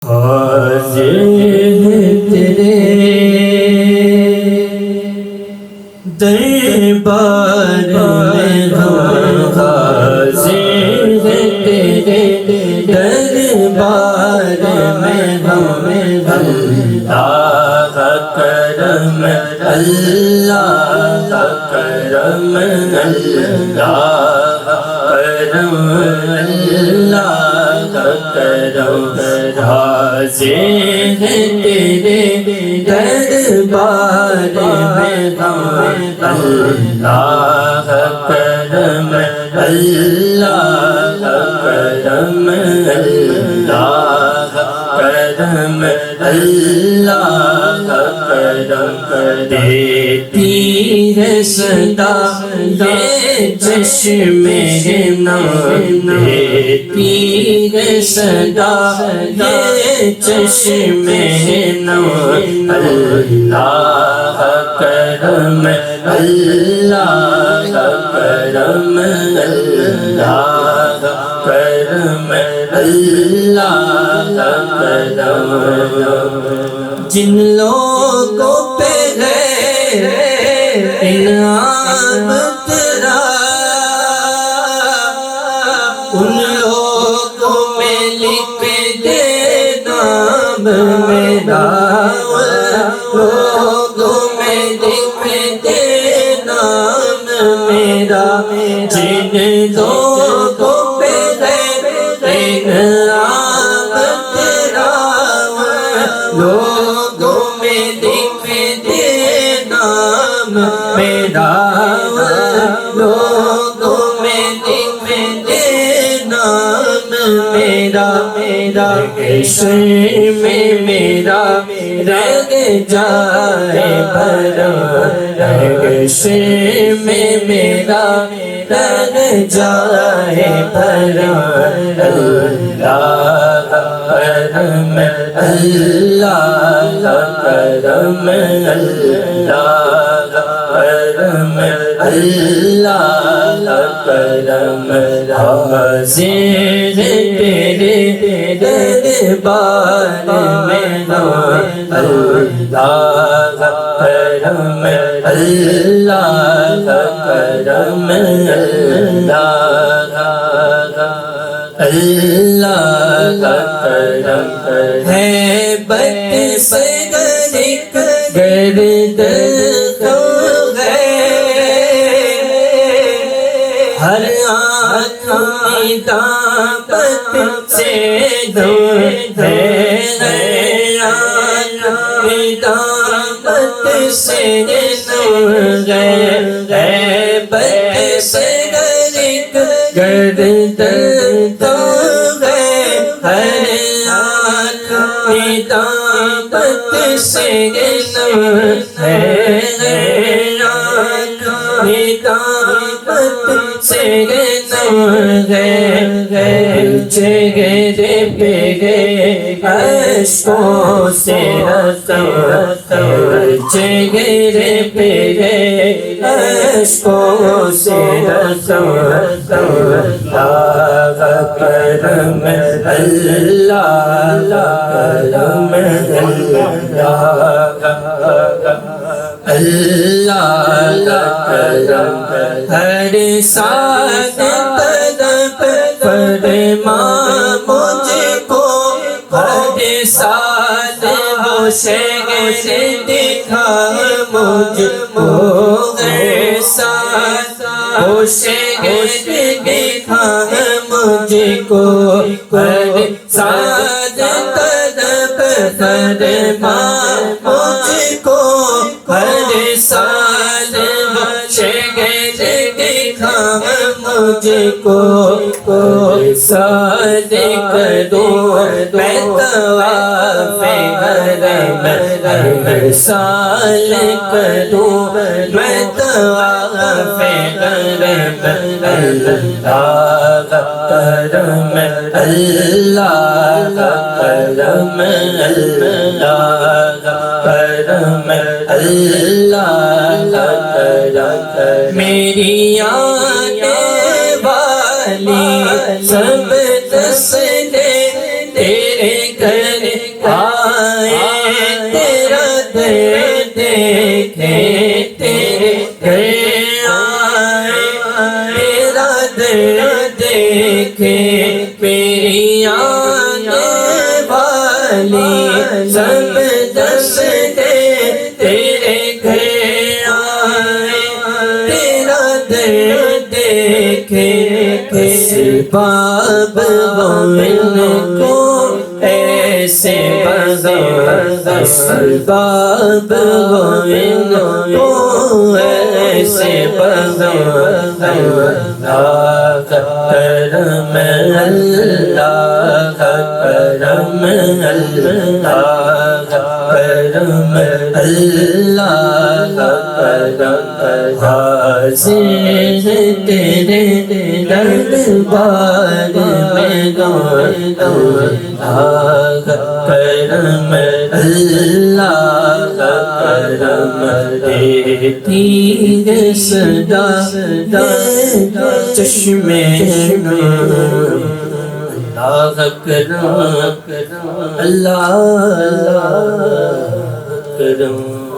حاضر تیرے دربار میں ہم حاضر تیرے دربار میں ہم اللہ کرم اللہ کرم اللہ کرم اللہ کرم حاضر تیرے دربار میں ہم اللہ کرم اللہ کرم اللہ کرم اللہ کرم دیتی ہے صدا یہ چشم نم دیتی ہے صدا یہ چشم نم اللہ کرم اللہ کرم اللہ کرم اللہ کرم جن لوگوں پہ ہے انعام تیرا ان لوگوں میں لکھ دے نام میرا لوگوں میں لکھ دے نام میرا جن لوگوں پہ ہے انعام تیرا لوگوں میں لکھ دے نام میرا لوگوں میں لکھ دے نام میرا میرا عشق میں میرا رگ جائے بھرم عشق میں میرا رگ جائے بھرم اللہ کرم اللہ کرم اللہ کرم اللہ کرم حاضر تیرے دربار میں ہم اللہ کرم اللہ کرم اللہ کرم ہے بت سے گرک گرد تو ہے ہر آنکھ میں دامت سے دور ہے ہر آنکھ میں دامت سے دور ہے بت سے گرک گرد تو ہے ہر آنکھ میں دامت سے نور ہے ہر آنکھ میں دامت سے نور ہے چہرے پہ گئے اشکوں سے رسم چہرے پہ گئے اشکوں سے رسم اللہ کرم اللہ کرم اللہ کرم ہر ساتھ طلب فرما مجھ کو ہر ساتھ وہ شہر دکھا مجھ کو ہر ساتھ وہ شہر دکھا مجھ کو ہر ساتھ طلب فرما مجھ کو ہر سال شہر دکھا مجھ کو سال کروں میں طواف حرم ہر سال کروں میں طواف حرم اللہ کرم اللہ کرم اللہ کرم اللہ کرم میری آنے والی سب تسلے تیرے گھر تیرے گھر آئے تیرا درد دیکھے میری آنے والی سب دس دے تیرے گھر آئے تیرا درد دیکھے اسباب وہ ان کو ایسے بغیر اسباب وہ ان کو ایسے بغیر اللہ کرم اللہ کرم اللہ کرم اللہ کرم حاضر تیرے دربار میں اللہ کرم اللہ کرم دیتی ہے صدا چشمے میں اللہ کرم اللہ کرم